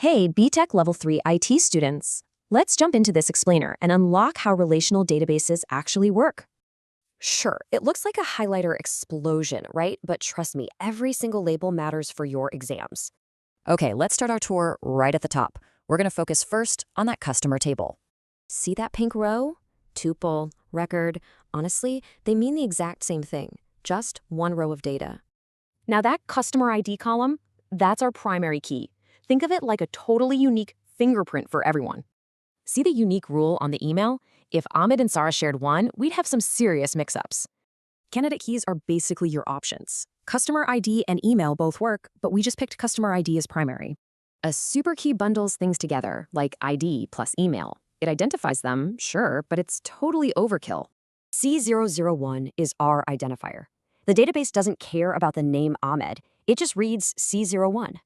Hey, BTEC Level 3 IT students. Let's jump into this explainer and unlock how relational databases actually work. Sure, it looks like a highlighter explosion, right? But trust me, every single label matters for your exams. Okay, let's start our tour right at the top. We're going to focus first on that customer table. See that pink row? Tuple, record. Honestly, they mean the exact same thing, just one row of data. Now that customer ID column, that's our primary key. Think of it like a totally unique fingerprint for everyone. See the unique rule on the email? If Ahmed and Sarah shared one, we'd have some serious mix-ups. Candidate keys are basically your options. Customer ID and email both work, but we just picked customer ID as primary. A super key bundles things together, like ID plus email. It identifies them, sure, but it's totally overkill. C001 is our identifier. The database doesn't care about the name Ahmed. It just reads C01.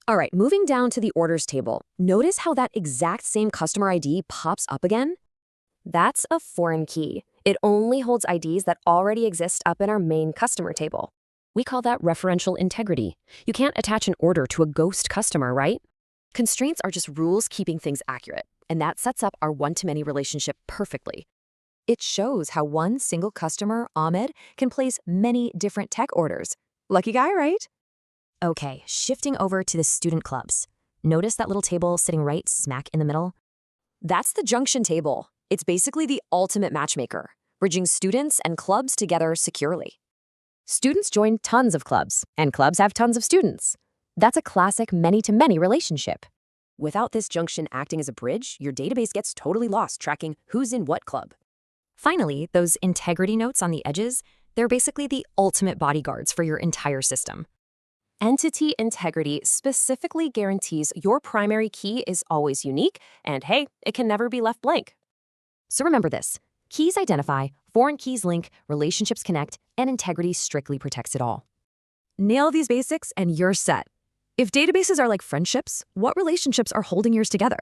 All right, moving down to the orders table, notice how that exact same customer ID pops up again? That's a foreign key. It only holds IDs that already exist up in our main customer table. We call that referential integrity. You can't attach an order to a ghost customer, right? Constraints are just rules keeping things accurate, and that sets up our one-to-many relationship perfectly. It shows how one single customer, Ahmed, can place many different tech orders. Lucky guy, right? Okay, shifting over to the student clubs. Notice that little table sitting right smack in the middle? That's the junction table. It's basically the ultimate matchmaker, bridging students and clubs together securely. Students join tons of clubs, and clubs have tons of students. That's a classic many-to-many relationship. Without this junction acting as a bridge, your database gets totally lost tracking who's in what club. Finally, those integrity notes on the edges, they're basically the ultimate bodyguards for your entire system. Entity integrity specifically guarantees your primary key is always unique, and hey, it can never be left blank. So remember this: keys identify, foreign keys link, relationships connect, and integrity strictly protects it all. Nail these basics and you're set. If databases are like friendships, what relationships are holding yours together?